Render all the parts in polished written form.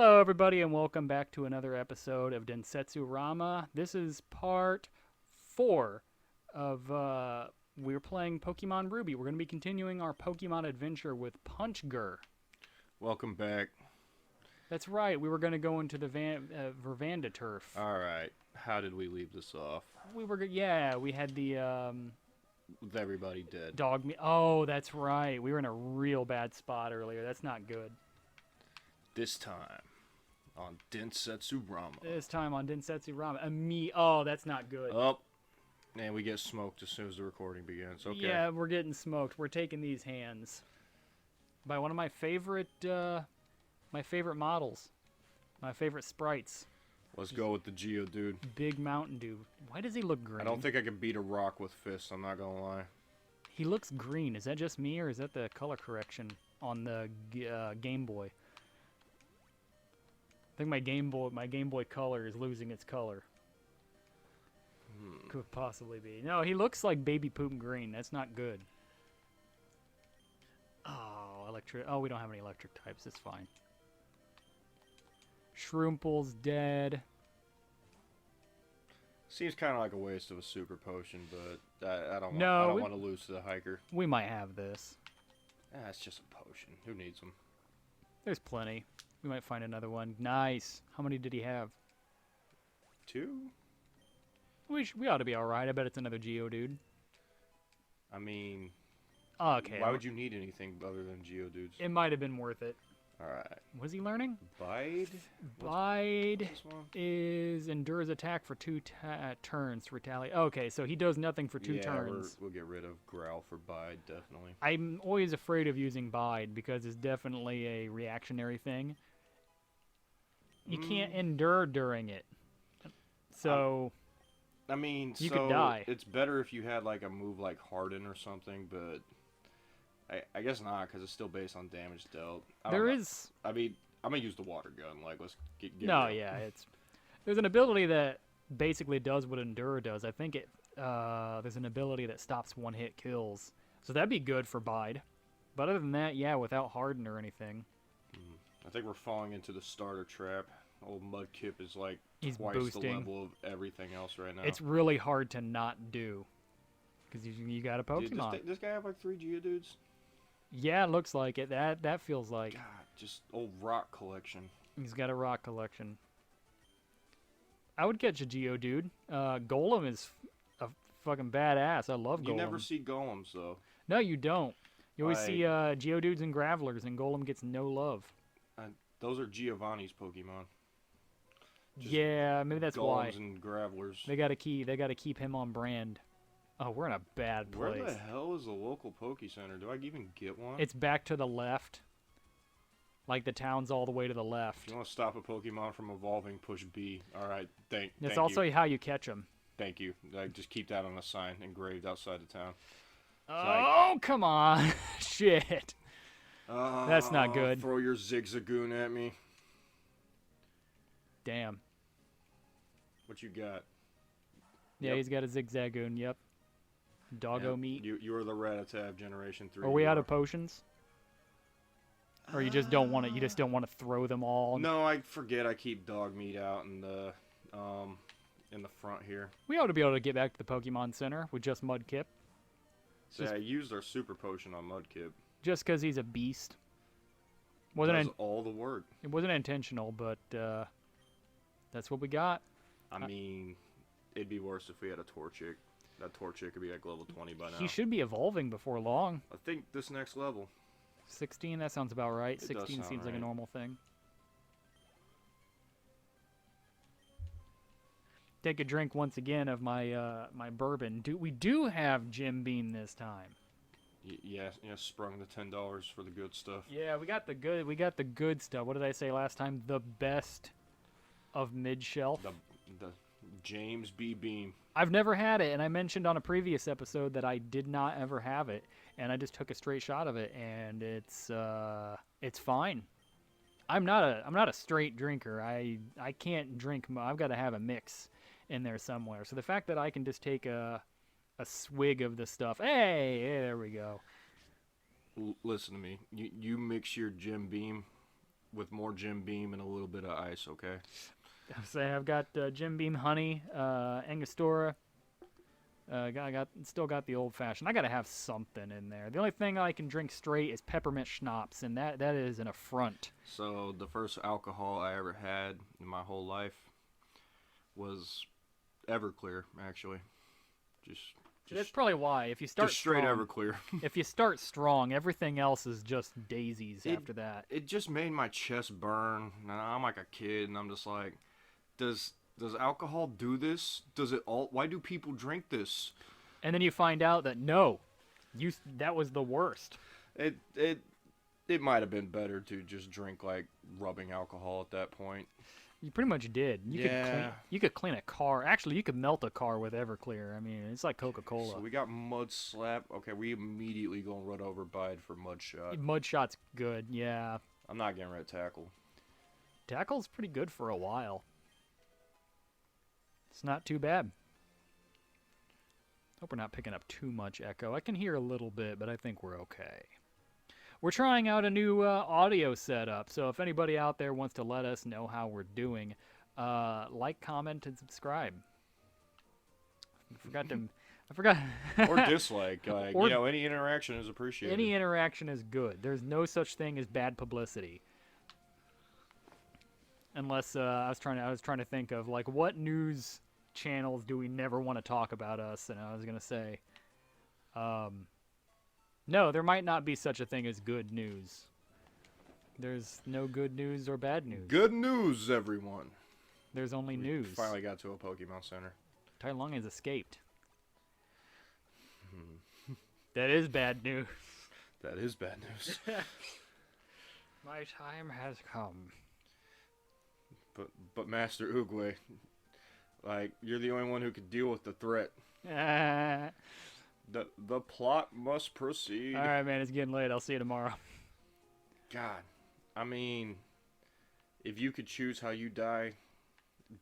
Hello, everybody, and welcome back to another episode of Densetsu. This is part 4 of, we're playing Pokemon Ruby. We're going to be continuing our Pokemon adventure with Punchgur. Welcome back. That's right, we were going to go into the Vervanda turf. Alright, how did we leave this off? We had the, With everybody dead. dog meat. Oh, that's right. We were in a real bad spot earlier. That's not good. This time on DensetsuRama. This time on Densetsu. Oh, that's not good. Oh, and we get smoked as soon as the recording begins. Okay. Yeah, we're getting smoked. We're taking these hands by one of my favorite models, my favorite sprites. Let's go with the Geodude. Big Mountain Dew. Why does he look green? I don't think I can beat a rock with fists, I'm not gonna lie. He looks green. Is that just me, or is that the color correction on the Game Boy? I think my Game Boy Color is losing its color. Could possibly be. No, he looks like baby poop green. That's not good. Oh, electric. Oh, we don't have any electric types. It's fine. Shroompool's dead. Seems kind of like a waste of a super potion, but I don't want to lose to the hiker. We might have this. It's just a potion. Who needs them? There's plenty. We might find another one. Nice. How many did he have? 2? We ought to be alright. I bet it's another Geodude. I mean, okay. Why would you need anything other than Geodudes? It might have been worth it. Alright. Was he learning? Bide? Bide endures attack for 2 turns to retaliate. Okay, so he does nothing for 2 turns. We'll get rid of Growl for Bide, definitely. I'm always afraid of using Bide because it's definitely a reactionary thing. You can't endure during it. So... I mean, you could die. It's better if you had like a move like Harden or something, but I guess not because it's still based on damage dealt. I mean, I'm gonna use the water gun. Like, let's get no, yeah, there's an ability that basically does what Endure does. I think there's an ability that stops one-hit kills, so that'd be good for Bide. But other than that, yeah, without Harden or anything. I think we're falling into the starter trap. Old Mudkip is like twice boosting. the level of everything else right now. It's really hard to not do because you got a Pokemon. Dude, this guy have like 3 Geodudes? Yeah, it looks like it. That feels like. God, just old rock collection. He's got a rock collection. I would catch a Geodude. Golem is a fucking badass. I love Golem. You never see Golems though. No, you don't. You always see Geodudes and Gravelers, and Golem gets no love. Those are Giovanni's Pokemon. Just yeah, maybe that's why. Golems and Gravelers. They gotta keep him on brand. Oh, we're in a bad place. Where the hell is the local Poke Center? Do I even get one? It's back to the left. Like the town's all the way to the left. If you want to stop a Pokemon from evolving, push B. All right, thank That's you. also how you catch them. Thank you. Just keep that on a sign engraved outside the town. Oh, come on. Shit. That's not good. Throw your Zigzagoon at me. Damn. What you got? Yeah, he's got a Zigzagoon, yep. Doggo meat. You are the Rattata Generation 3. Are we out of potions? Or you just don't want to? You just don't want to throw them all? No, I forget. I keep dog meat out in the front here. We ought to be able to get back to the Pokemon Center with just Mudkip. So I used our super potion on Mudkip. Just because he's a beast. Does all the work. It wasn't intentional, but that's what we got. I mean, it'd be worse if we had a Torchic. That Torchic could be like level 20 by now. He should be evolving before long. I think this next level. 16, that sounds about right. 16 seems like a right. normal thing. Take a drink once again of my my bourbon. We do have Jim Beam this time. Yeah, sprung the $10 for the good stuff. Yeah, we got the good stuff. What did I say last time? The best of mid-shelf. The James B. Beam. I've never had it, and I mentioned on a previous episode that I did not ever have it, and I just took a straight shot of it, and it's fine. I'm not a straight drinker. I can't drink. I've got to have a mix in there somewhere. So the fact that I can just take a swig of the stuff. Hey, there we go. Listen to me. You mix your Jim Beam with more Jim Beam and a little bit of ice, okay? I've got Jim Beam honey, Angostura. Still got the old fashioned. I gotta have something in there. The only thing I can drink straight is peppermint schnapps, and that is an affront. So the first alcohol I ever had in my whole life was Everclear, actually. That's probably why. If you start just straight strong, Everclear. If you start strong, everything else is just daisies after that. It just made my chest burn. Now, I'm like a kid, and I'm just like, does alcohol do this? Why do people drink this? And then you find out that no, that was the worst. It might have been better to just drink like rubbing alcohol at that point. You pretty much did. You could clean a car. Actually, you could melt a car with Everclear. I mean, it's like Coca-Cola. So we got Mud Slap. Okay, we immediately gonna run over Bide for Mud Shot. Mud Shot's good, yeah. I'm not getting rid of Tackle. Tackle's pretty good for a while. It's not too bad. Hope we're not picking up too much echo. I can hear a little bit, but I think we're okay. We're trying out a new audio setup, so if anybody out there wants to let us know how we're doing, like, comment, and subscribe. I forgot. Or dislike. Any interaction is appreciated. Any interaction is good. There's no such thing as bad publicity. Unless I was trying to think of like what news channels do we never want to talk about us, and I was gonna say, no, there might not be such a thing as good news. There's no good news or bad news. Good news, everyone. There's only news. Finally got to a Pokemon Center. Tai Lung has escaped. That is bad news. That is bad news. My time has come. But Master Oogway, like, you're the only one who could deal with the threat. The plot must proceed. All right, man, it's getting late. I'll see you tomorrow. God, I mean, if you could choose how you die,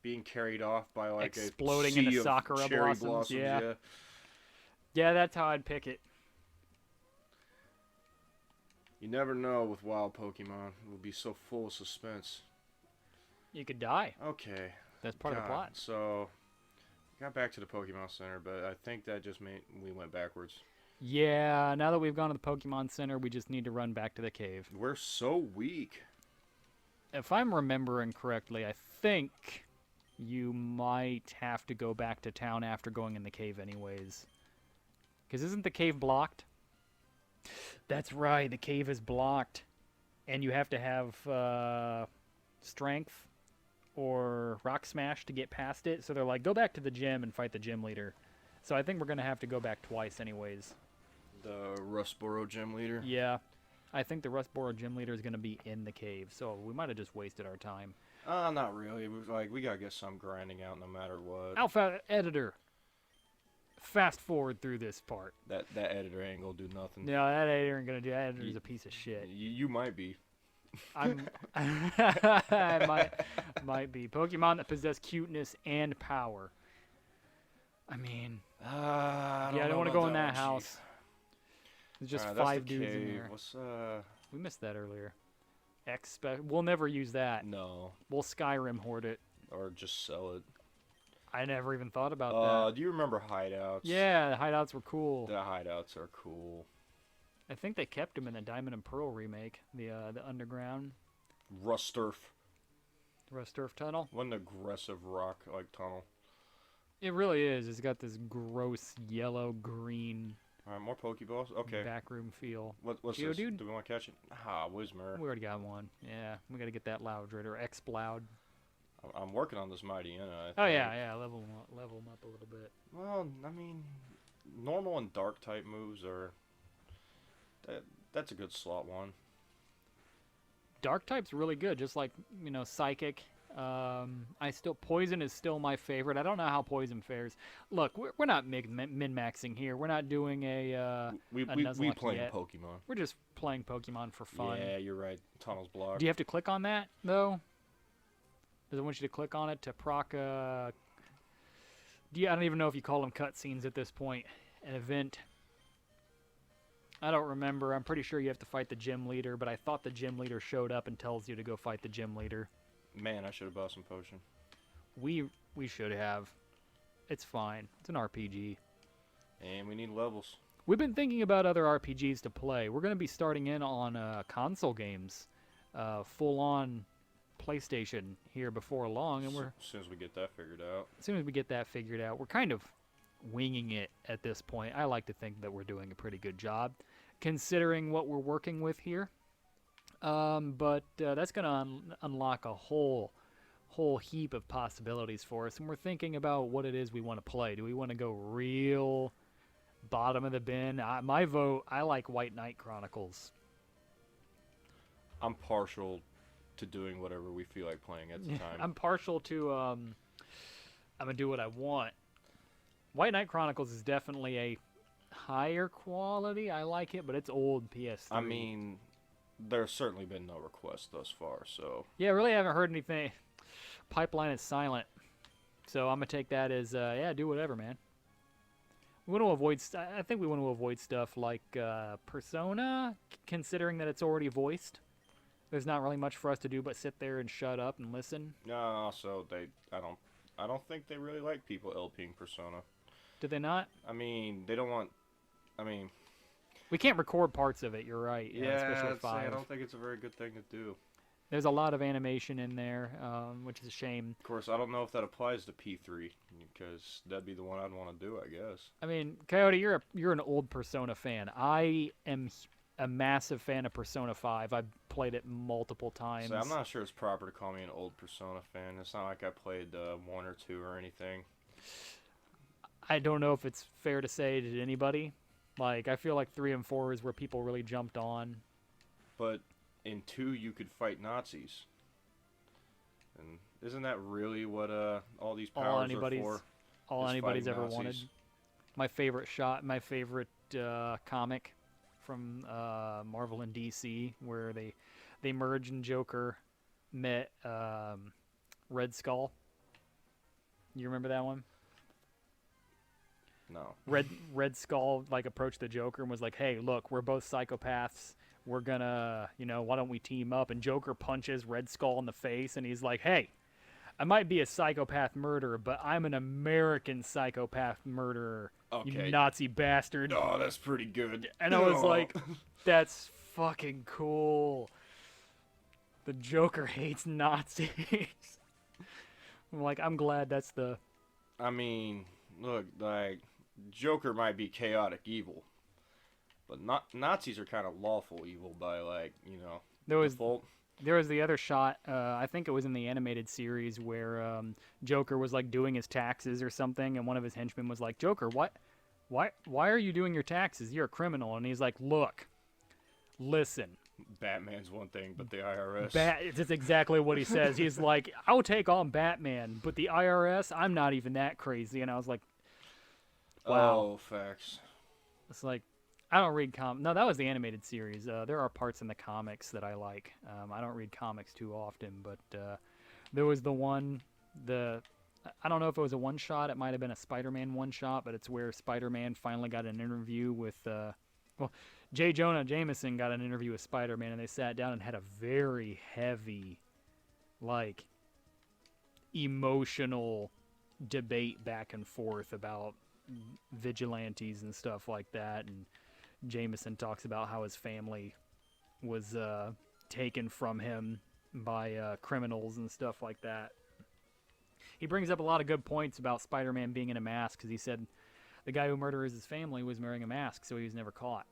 being carried off by like exploding a sea into of sakura cherry blossoms, yeah. Yeah, that's how I'd pick it. You never know with wild Pokemon. It will be so full of suspense. You could die. Okay. That's part of the plot. So, got back to the Pokemon Center, but I think that just meant we went backwards. Yeah, now that we've gone to the Pokemon Center, we just need to run back to the cave. We're so weak. If I'm remembering correctly, I think you might have to go back to town after going in the cave anyways. Because isn't the cave blocked? That's right, the cave is blocked. And you have to have strength or rock smash to get past it. So they're like, go back to the gym and fight the gym leader. So I think we're going to have to go back twice anyways. The Rustboro gym leader? Yeah. I think the Rustboro gym leader is going to be in the cave. So we might have just wasted our time. Not really. It was like, we got to get some grinding out no matter what. Alpha editor. Fast forward through this part. That editor ain't going to do nothing. No, that editor ain't going to do that. That editor's a piece of shit. You might be. I might be. Pokemon that possess cuteness and power. I mean, I don't want to go in that house. There's just 5 dudes in there. We missed that earlier. We'll never use that. No. We'll Skyrim hoard it. Or just sell it. I never even thought about that. Do you remember hideouts? Yeah, the hideouts were cool. The hideouts are cool. I think they kept them in the Diamond and Pearl remake. The underground. Rusturf tunnel. What an aggressive rock like tunnel. It really is. It's got this gross yellow-green. All right, more Pokeballs. Okay. Backroom feel. What's this? Do we want to catch it? Whismer. We already got one. Yeah, we got to get that Loudred or Exploud. I'm working on this Mightyena. Oh yeah, level them up a little bit. Well, I mean, normal and dark type moves are. That's a good slot one. Dark type's really good, just like Psychic. Poison is still my favorite. I don't know how Poison fares. Look, we're not min-maxing here. We're not doing we playing yet. Pokemon. We're just playing Pokemon for fun. Yeah, you're right. Tunnel's blocked. Do you have to click on that though? Does it want you to click on it to proc I don't even know if you call them cutscenes at this point. An event. I don't remember. I'm pretty sure you have to fight the gym leader, but I thought the gym leader showed up and tells you to go fight the gym leader. Man, I should have bought some potion. We should have. It's fine. It's an RPG. And we need levels. We've been thinking about other RPGs to play. We're going to be starting in on console games, full-on PlayStation here before long, and as soon as we get that figured out. As soon as we get that figured out, we're kind of winging it at this point. I like to think that we're doing a pretty good job, considering what we're working with here. But that's going to unlock a whole heap of possibilities for us, and we're thinking about what it is we want to play. Do we want to go real bottom of the bin? My vote, I like White Knight Chronicles. I'm partial to doing whatever we feel like playing at the time. I'm partial to I'm gonna do what I want. White Knight Chronicles is definitely a higher quality. I like it, but it's old PS3. I mean, there's certainly been no requests thus far, so yeah, I really haven't heard anything. Pipeline is silent, so I'm gonna take that as yeah, do whatever, man. We want to avoid. I think we want to avoid stuff like Persona, considering that it's already voiced. There's not really much for us to do but sit there and shut up and listen. No, also I don't think they really like people LPing Persona. Did they not? I mean, they don't want. I mean, we can't record parts of it. You're right. Yeah, especially at 5. I don't think it's a very good thing to do. There's a lot of animation in there, which is a shame. Of course, I don't know if that applies to P3 because that'd be the one I'd want to do, I guess. I mean, Coyote, you're an old Persona fan. I am a massive fan of Persona 5. I've played it multiple times. So I'm not sure it's proper to call me an old Persona fan. It's not like I played 1 or 2 or anything. I don't know if it's fair to say to anybody. Like, I feel like 3 and 4 is where people really jumped on. But in 2, you could fight Nazis. And isn't that really what all these powers are for? All anybody's ever Nazis. wanted. My favorite comic from Marvel and DC, where they merged and Joker met Red Skull. You remember that one? No. Red Skull approached the Joker and was like, "Hey, look, we're both psychopaths. We're gonna, why don't we team up?" And Joker punches Red Skull in the face, and he's like, "Hey, I might be a psychopath murderer, but I'm an American psychopath murderer, okay. You Nazi bastard." Oh, that's pretty good. And I was like, that's fucking cool. The Joker hates Nazis. I'm glad that's the... I mean, look, Joker might be chaotic evil, but Nazis are kind of lawful evil by, default. There was the other shot, I think it was in the animated series, where Joker was, doing his taxes or something, and one of his henchmen was like, "Joker, why are you doing your taxes? You're a criminal." And he's like, "Look, listen. Batman's one thing, but the IRS." That's exactly what he says. He's like, "I'll take on Batman, but the IRS, I'm not even that crazy." And I was like, wow. Oh, facts. It's like, I don't read No, that was the animated series. There are parts in the comics that I like. I don't read comics too often, but there was the one, I don't know if it was a one-shot. It might have been a Spider-Man one-shot, but it's where Spider-Man finally got an interview with, J. Jonah Jameson got an interview with Spider-Man, and they sat down and had a very heavy, emotional debate back and forth about vigilantes and stuff like that. And Jameson talks about how his family was taken from him by criminals and stuff like that. He brings up a lot of good points about Spider-Man being in a mask, because he said the guy who murders his family was wearing a mask, so he was never caught.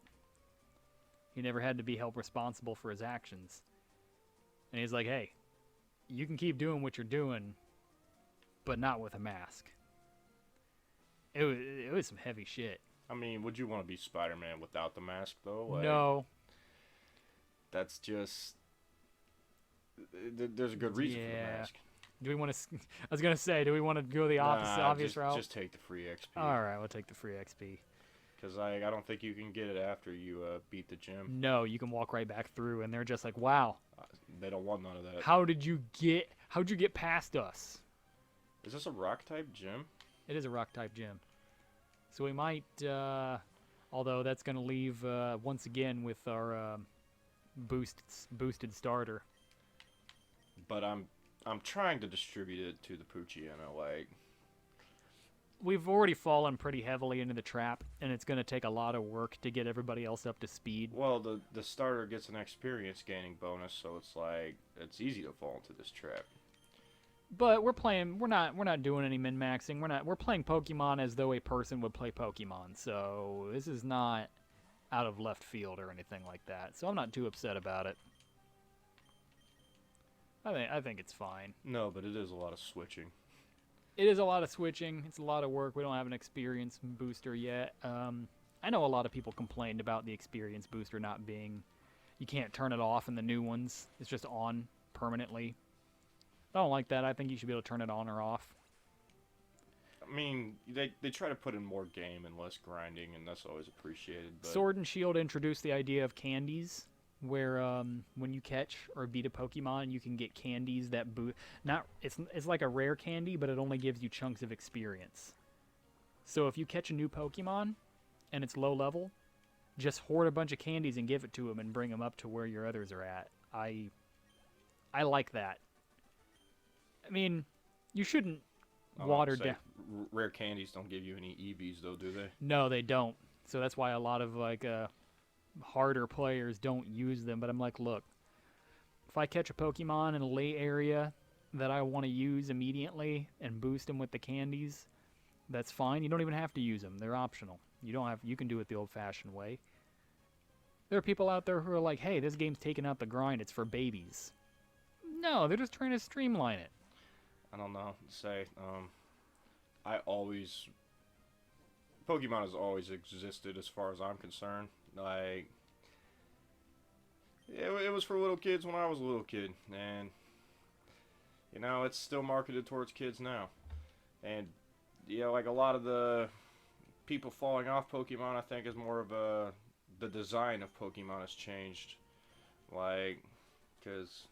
He never had to be held responsible for his actions. And he's like, "Hey, you can keep doing what you're doing, but not with a mask." It was some heavy shit. I mean, would you want to be Spider-Man without the mask, though? No. That's just... There's a good reason for the mask. Do we want to... I was going to say, do we want to go the obvious route? Just take the free XP. Alright, we'll take the free XP. Because I don't think you can get it after you beat the gym. No, you can walk right back through, and they're just like, "Wow. They don't want none of that. How'd you get past us?" Is this a rock-type gym? It is a rock-type gym. So we might... Although that's going to leave, once again, with our boosted starter. But I'm trying to distribute it to the Poochyena, like... We've already fallen pretty heavily into the trap, and it's going to take a lot of work to get everybody else up to speed. Well, the starter gets an experience gaining bonus, so it's like it's easy to fall into this trap. But we're not doing any min-maxing. We're playing Pokemon as though a person would play Pokemon. So this is not out of left field or anything like that. So I'm not too upset about it. I think it's fine. No, but it is a lot of switching. It is a lot of switching. It's a lot of work. We don't have an experience booster yet. I know a lot of people complained about the experience booster not being... You can't turn it off in the new ones. It's just on permanently. I don't like that. I think you should be able to turn it on or off. I mean, they try to put in more game and less grinding, and that's always appreciated. But... Sword and Shield introduced the idea of candies, where when you catch or beat a Pokemon, you can get candies that it's like a rare candy, but it only gives you chunks of experience. So if you catch a new Pokemon and it's low level, just hoard a bunch of candies and give it to them and bring them up to where your others are at. I like that. I mean, you shouldn't water down. Rare candies don't give you any EVs, though, do they? No, they don't. So that's why a lot of harder players don't use them. But I'm like, look, if I catch a Pokemon in a late area that I want to use immediately and boost them with the candies, that's fine. You don't even have to use them. They're optional. You can do it the old-fashioned way. There are people out there who are like, hey, this game's taking out the grind. It's for babies. No, they're just trying to streamline it. I don't know. Pokemon has always existed as far as I'm concerned. Like, it was for little kids when I was a little kid, and it's still marketed towards kids now. And like a lot of the people falling off Pokemon, I think, is more of the design of Pokemon has changed. Like, because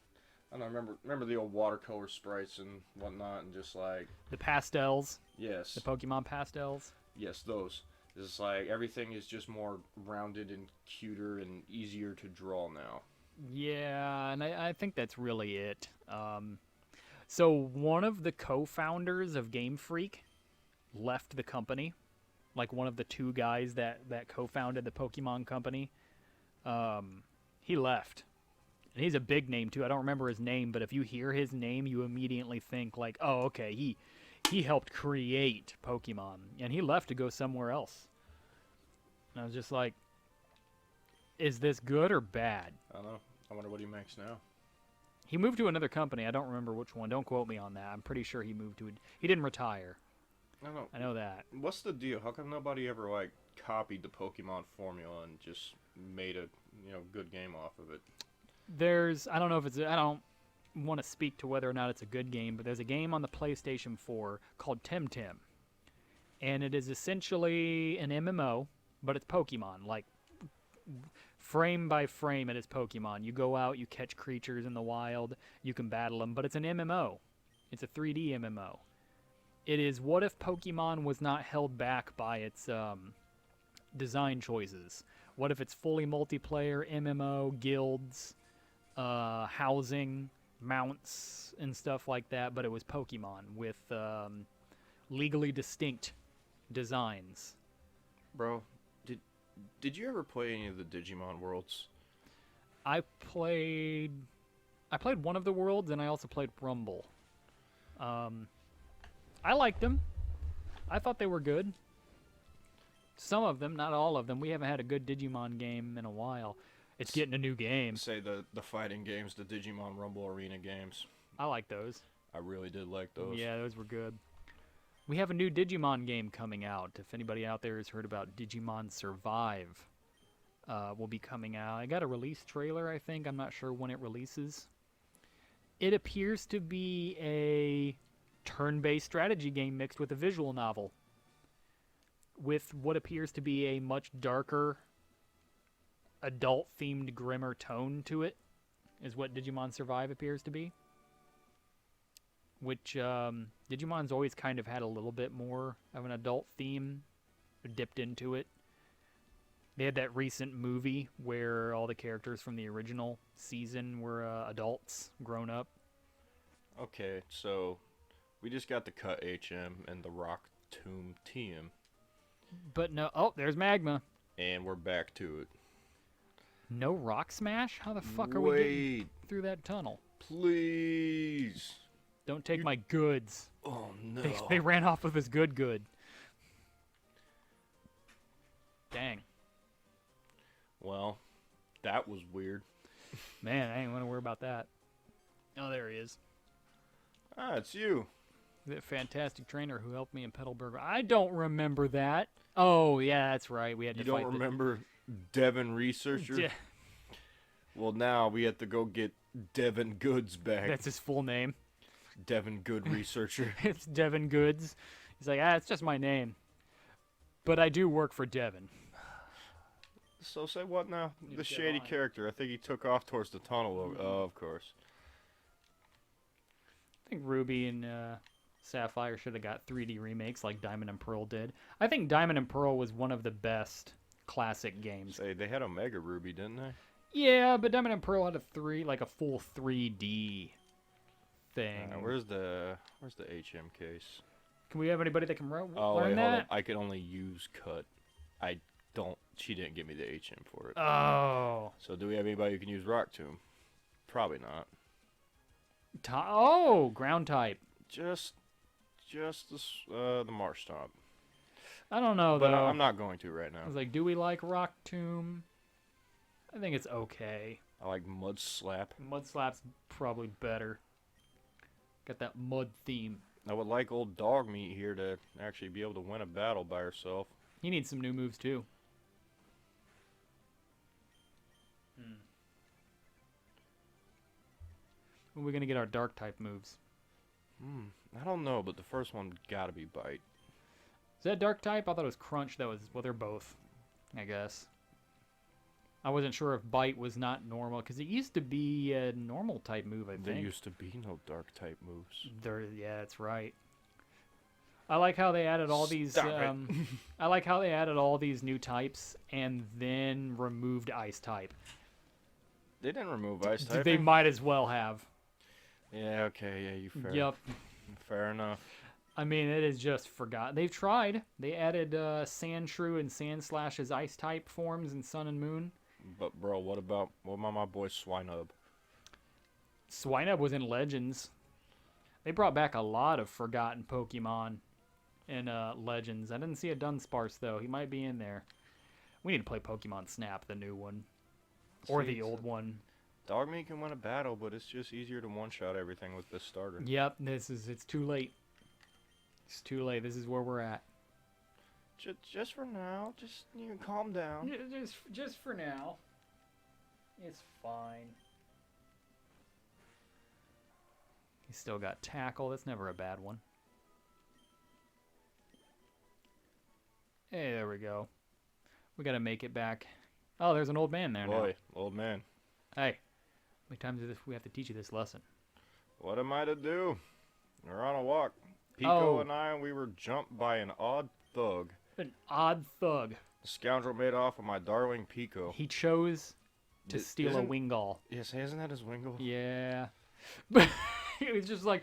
I don't know, remember the old watercolor sprites and whatnot, and just like the pastels. Yes. The Pokemon pastels. Yes, those. It's like everything is just more rounded and cuter and easier to draw now. Yeah, and I think that's really it. So one of the co-founders of Game Freak left the company. Like one of the two guys that co-founded the Pokemon company. He left. And he's a big name, too. I don't remember his name, but if you hear his name, you immediately think, like, oh, okay, he helped create Pokemon. And he left to go somewhere else. And I was just like, is this good or bad? I don't know. I wonder what he makes now. He moved to another company. I don't remember which one. Don't quote me on that. I'm pretty sure he moved to he didn't retire. I know that. What's the deal? How come nobody ever, like, copied the Pokemon formula and just made a, good game off of it? I don't know if I don't want to speak to whether or not it's a good game, but there's a game on the PlayStation 4 called Temtem. And it is essentially an MMO, but it's Pokemon. Like, frame by frame, it is Pokemon. You go out, you catch creatures in the wild, you can battle them, but it's an MMO. It's a 3D MMO. It is what if Pokemon was not held back by its design choices? What if it's fully multiplayer, MMO, guilds, housing, mounts, and stuff like that, but it was Pokemon with legally distinct designs. Bro, did you ever play any of the Digimon worlds? I played one of the worlds, and I also played Rumble. I liked them. I thought they were good. Some of them, not all of them. We haven't had a good Digimon game in a while. It's getting a new game. Say the fighting games, the Digimon Rumble Arena games. I like those. I really did like those. Yeah, those were good. We have a new Digimon game coming out. If anybody out there has heard about Digimon Survive, will be coming out. I got a release trailer, I think. I'm not sure when it releases. It appears to be a turn-based strategy game mixed with a visual novel, with what appears to be a much darker, adult-themed, grimmer tone to it, is what Digimon Survive appears to be. Which, Digimon's always kind of had a little bit more of an adult theme, dipped into it. They had that recent movie where all the characters from the original season were adults, grown up. Okay, so we just got the Cut HM and the Rock Tomb TM, But no, oh, there's magma. and we're back to it. No rock smash? How the fuck are we getting through that tunnel? Please. Don't take my goods. Oh no. They ran off with his good. Dang. Well, that was weird. Man, I ain't want to worry about that. Oh, there he is. Ah, it's you. That fantastic trainer who helped me in Petalburg. I don't remember that. Oh, yeah, that's right. We had to You fight don't remember Devin Researcher? Yeah, Well, now we have to go get Devin Goods back. that's his full name. Devin Good Researcher. It's Devin Goods. He's like, it's just my name. But I do work for Devin. So say what now? You The said shady on. character. I think he took off towards the tunnel, of course. I think Ruby and Sapphire should have got 3D remakes like Diamond and Pearl did. I think Diamond and Pearl was one of the best classic games. Say, they had Omega Ruby, didn't they? Yeah, but Diamond and Pearl had a full 3D thing. Where's the HM case? Can we have anybody that can learn Oh, wait, hold that? up. I can only use Cut. I don't. She didn't give me the HM for it. Oh. So do we have anybody who can use Rock Tomb? Probably not. Ground type. Just the Marsh Stomp. I don't know, But though. I'm not going to right I now. was like, do we like Rock Tomb? I think it's okay. I like Mud Slap. Mud Slap's probably better. Got that mud theme. I would like old Dog Meat here to actually be able to win a battle by herself. He needs some new moves, too. When are we going to get our dark type moves? I don't know, but the first one gotta be Bite. Is that dark type? I thought it was Crunch. Well, they're both, I guess. I wasn't sure if Bite was not normal, because it used to be a normal type move, I think. There used to be no Dark type moves. Yeah, that's right. I like how they added all these. Stop it. I like how they added all these new types and then removed Ice type. They didn't remove Ice type. They might as well have. Yeah, okay, yeah, you fair. Yep. Fair enough. I mean, it is just forgotten. They've tried. They added Sandshrew and Sandslash's Ice type forms in Sun and Moon. But bro, what about my boy Swinub? Swinub was in Legends. They brought back a lot of forgotten Pokemon in Legends. I didn't see a Dunsparce, though. He might be in there. We need to play Pokemon Snap, the new one. Or the old one. Dogmeat can win a battle, but it's just easier to one-shot everything with this starter. Yep, it's too late. It's too late. This is where we're at. Just for now. Just you can calm down. Just for now. It's fine. He's still got Tackle. That's never a bad one. Hey, there we go. We gotta make it back. Oh, there's an old man there now. Boy, old man. Hey, how many times do we have to teach you this lesson? What am I to do? We're on a walk. Pico Oh. and I, we were jumped by an odd thug. An odd thug. The scoundrel made off with my darling Pico. He chose to steal a isn't- Wingull. Yes, isn't that his Wingull? Yeah. But he was just like,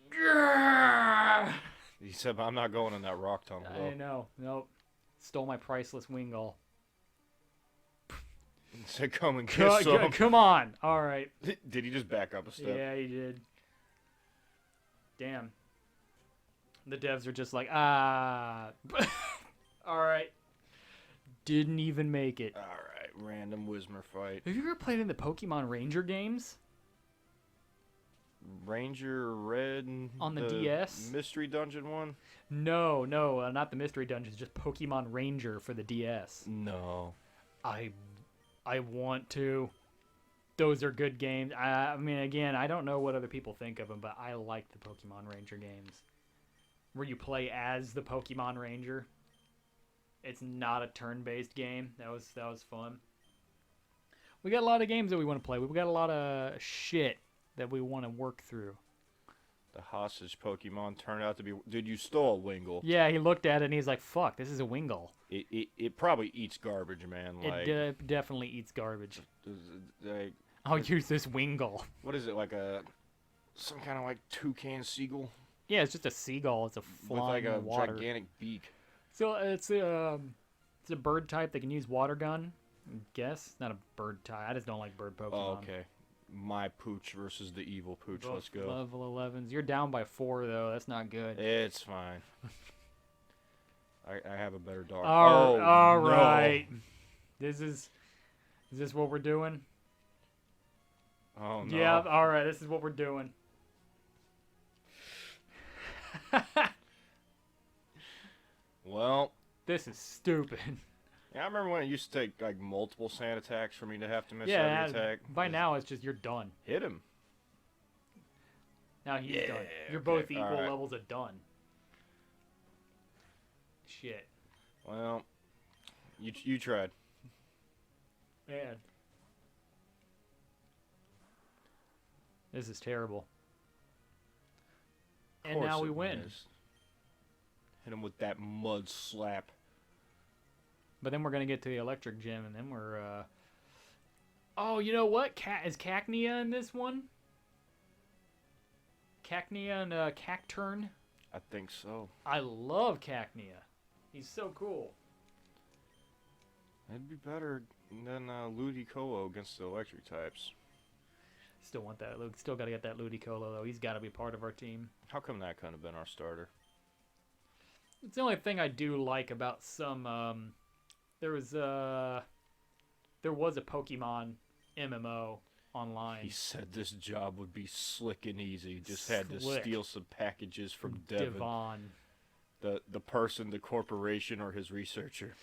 "Grrrr." He said, I'm not going in that rock tunnel. I though. know. Nope. Stole my priceless Wingull. He said, come and kiss some. Come on. All right. Did he just back up a step? Yeah, he did. Damn. The devs are just like, all right. Didn't even make it. All right, random Whismer fight. Have you ever played in the Pokemon Ranger games? Ranger Red On the DS? Mystery Dungeon one? No, not the Mystery Dungeons, just Pokemon Ranger for the DS. No. I want to. Those are good games. I mean, again, I don't know what other people think of them, but I like the Pokemon Ranger games. Where you play as the Pokemon Ranger. It's not a turn-based game. That was fun. We got a lot of games that we want to play. We've got a lot of shit that we want to work through. The hostage Pokemon turned out to be... Dude, you stole a Wingull. Yeah, he looked at it and he's like, fuck, this is a Wingull. It probably eats garbage, man. Like, It definitely eats garbage. like, I'll use this Wingull. what is it, like some kind of like toucan seagull? Yeah, it's just a seagull. It's a flying with like a water. gigantic beak. So it's a bird type that can use water gun. I guess it's not a bird type. I just don't like bird Pokemon. Oh, okay. My Pooch versus the evil Pooch. Both Let's go. Level 11s. You're down by 4 though. That's not good. It's fine. I have a better dog. All no. right. Is this what we're doing? Oh no. Yeah. All right. This is what we're doing. Well, This is stupid. yeah, I remember when it used to take like multiple sand attacks for me to have to miss Yeah. every attack. By now it's just you're done. Hit him. Now he's done. You're okay, both equal alright. levels of done. Shit. Well, you tried. Man. This is terrible. And Course now we it win. missed. Hit him with that mud slap. But then we're going to get to the electric gym, and then we're, Oh, you know what? Is Cacnea in this one? Cacnea and Cacturn? I think so. I love Cacnea. He's so cool. It'd be better than Ludicolo against the electric types. Still want that. Still got to get that Ludicolo, though. He's got to be part of our team. How come that couldn't have been our starter? It's the only thing I do like about some, there was a Pokemon MMO online. He said this job would be slick and easy. Just had to Slick. steal some packages from Devin. Devon. The person, the corporation, or his researcher.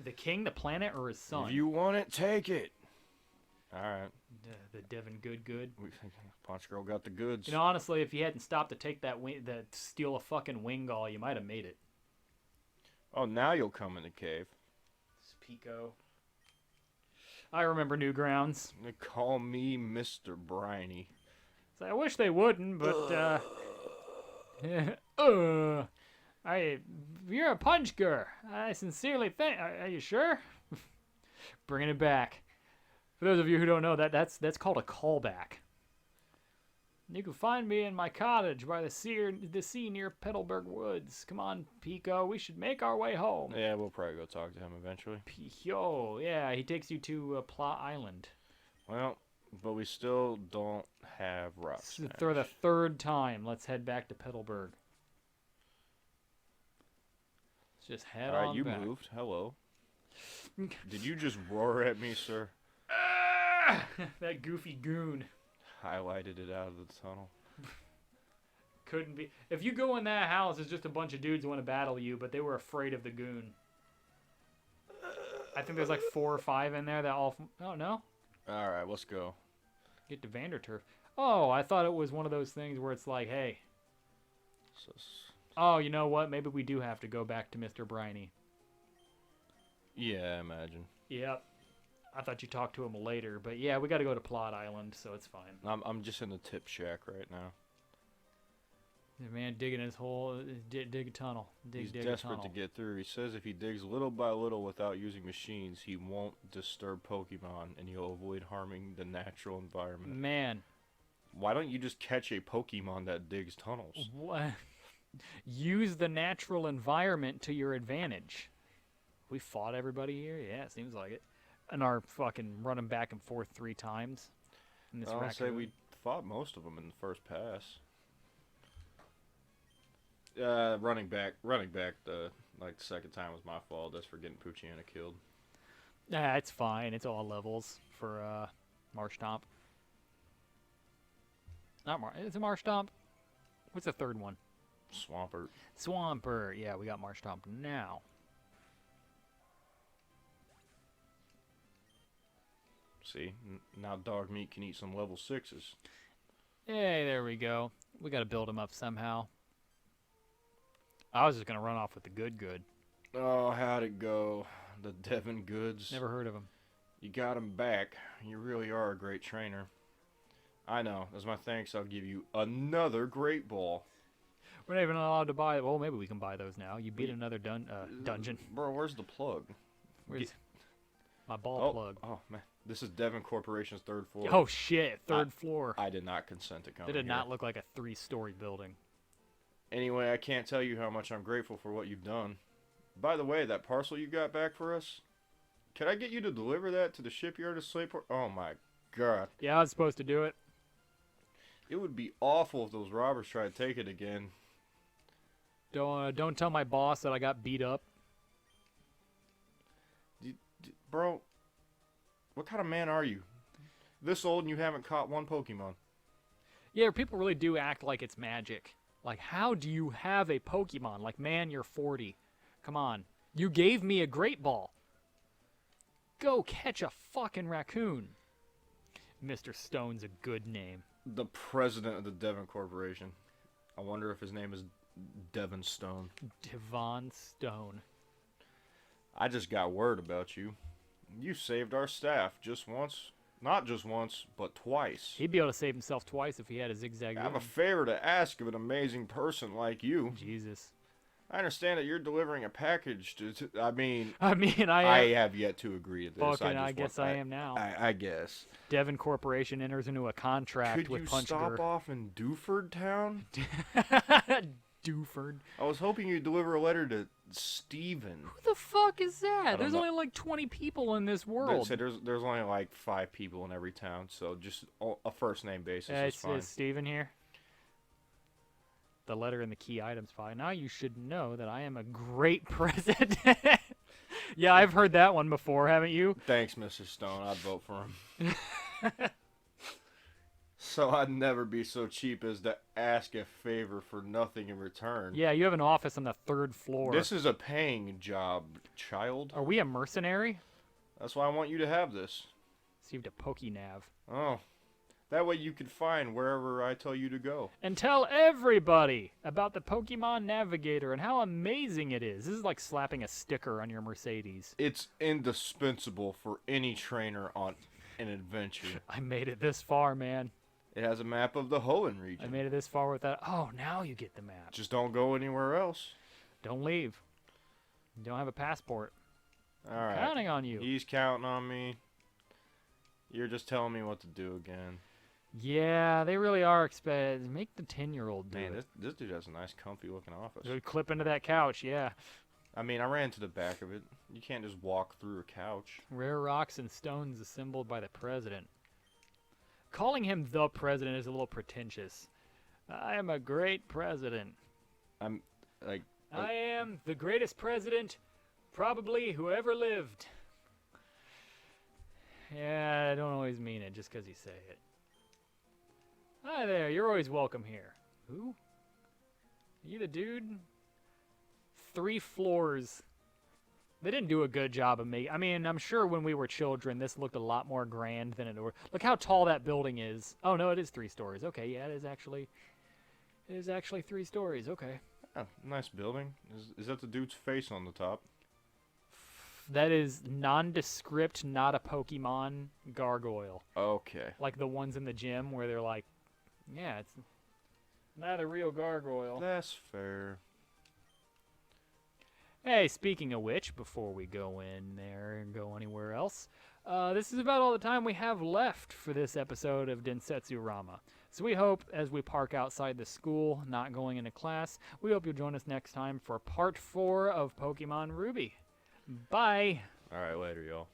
The king, the planet, or his son? If you want it, take it. All right. The Devon Good. Punch Girl got the goods. You know, honestly, if you hadn't stopped to take that steal a fucking Wingall, you might have made it. Oh, now you'll come in the cave. It's Pico. I remember Newgrounds. They call me Mr. Briny. So I wish they wouldn't, but you're a punch girl. I sincerely think. Are you sure? Bringing it back. For those of you who don't know, that's called a callback. You can find me in my cottage by the sea near Petalburg Woods. Come on, Pico. We should make our way home. Yeah, we'll probably go talk to him eventually. Pico. Yeah, he takes you to Plot Island. Well, but we still don't have Rock Smash. For the third time, let's head back to Petalburg. Let's just head on Alright, you back. moved. Hello. Did you just roar at me, sir? That goofy goon. Highlighted it out of the tunnel. Couldn't be. If you go in that house, it's just a bunch of dudes who want to battle you, but they were afraid of the goon. I think there's like 4 or 5 in there that all... Oh, no? Alright, let's go. Get to Vanderturf. Oh, I thought it was one of those things where it's like, hey... Oh, you know what? Maybe we do have to go back to Mr. Briny. Yeah, I imagine. Yep. I thought you talked to him later, but yeah, we got to go to Plot Island, so it's fine. I'm just in the tip shack right now. The man digging his hole, dig a tunnel. He's dig desperate a to tunnel. get through. He says if he digs little by little without using machines, he won't disturb Pokemon and he'll avoid harming the natural environment. Man. Why don't you just catch a Pokemon that digs tunnels? What? Use the natural environment to your advantage. We fought everybody here? Yeah, it seems like it. And our fucking running back and forth 3 times. In this I'll say raccoon. we fought most of them in the first pass. Running back. The second time was my fault. That's for getting Poochyena killed. Nah, it's fine. It's all levels for Marshtomp. Not is it Marshtomp? What's the third one? Swampert. Swampert. Yeah, we got Marshtomp now. See, now Dog Meat can eat some level 6s. Hey, there we go. We got to build him up somehow. I was just going to run off with the good. Oh, how'd it go? The Devon Goods. Never heard of him. You got him back. You really are a great trainer. I know. As my thanks, I'll give you another great ball. We're not even allowed to buy. Well, maybe we can buy those now. You beat another dungeon. Bro, where's the plug? Where's my ball plug? Oh, man. This is Devon Corporation's 3rd floor. Oh, shit. Third floor. I did not consent to coming That did here. not look like a 3-story building. Anyway, I can't tell you how much I'm grateful for what you've done. By the way, that parcel you got back for us, could I get you to deliver that to the shipyard of Slateport? Oh, my God. Yeah, I was supposed to do it. It would be awful if those robbers tried to take it again. Don't tell my boss that I got beat up. Bro, what kind of man are you? This old and you haven't caught one Pokemon. Yeah, people really do act like it's magic. Like, how do you have a Pokemon? Like, man, you're 40. Come on. You gave me a Great Ball. Go catch a fucking raccoon. Mr. Stone's a good name. The president of the Devon Corporation. I wonder if his name is Devon Stone. Devon Stone. I just got word about you. You saved our staff just once. Not just once, but twice. He'd be able to save himself twice if he had a zigzag. I have a favor to ask of an amazing person like you. Jesus. I understand that you're delivering a package to I mean, I have yet to agree to this. fucking, I guess I am now. I guess. Devon Corporation enters into a contract with Punch Could you stop off in Dewford Town? Dewford. I was hoping you'd deliver a letter to Steven. Who the fuck is that? don't There's know. only like 20 people in this world. There's only like 5 people in every town, so just a first name basis is fine. Is Steven here? The letter and the key items file. Now you should know that I am a great president. Yeah, I've heard that one before, haven't you? Thanks, Mr. Stone. I'd vote for him. So I'd never be so cheap as to ask a favor for nothing in return. Yeah, you have an office on the 3rd floor. This is a paying job, child. Are we a mercenary? That's why I want you to have this. Received a Pokénav. Oh. That way you can find wherever I tell you to go. And tell everybody about the Pokemon Navigator and how amazing it is. This is like slapping a sticker on your Mercedes. It's indispensable for any trainer on an adventure. I made it this far, man. It has a map of the Hoenn I region. made it this far with that. Oh, now you get the map. Just don't go anywhere else. Don't leave. You don't have a passport. All right. Counting on you. He's counting on me. You're just telling me what to do again. Yeah, they really are expensive. Make the 10-year-old do Man, it. this dude has a nice, comfy-looking office. Good clip into that couch, yeah. I mean, I ran to the back of it. You can't just walk through a couch. Rare rocks and stones assembled by the president. Calling him the president is a little pretentious. I am a great president. I'm, like... I am the greatest president probably who ever lived. Yeah, I don't always mean it just because you say it. Hi there, you're always welcome here. Who? Are you the dude? 3 floors. They didn't do a good job of making... I mean, I'm sure when we were children, this looked a lot more grand than it were. Look how tall that building is. Oh, no, it is 3 stories. Okay, yeah, it is actually 3 stories. Okay. Oh, nice building. Is that the dude's face on the top? That is nondescript, not a Pokemon gargoyle. Okay. Like the ones in the gym where they're like, yeah, it's not a real gargoyle. That's fair. Hey, speaking of which, before we go in there and go anywhere else, this is about all the time we have left for this episode of Densetsurama. So we hope, as we park outside the school, not going into class, we hope you'll join us next time for part 4 of Pokemon Ruby. Bye! All right, later, y'all.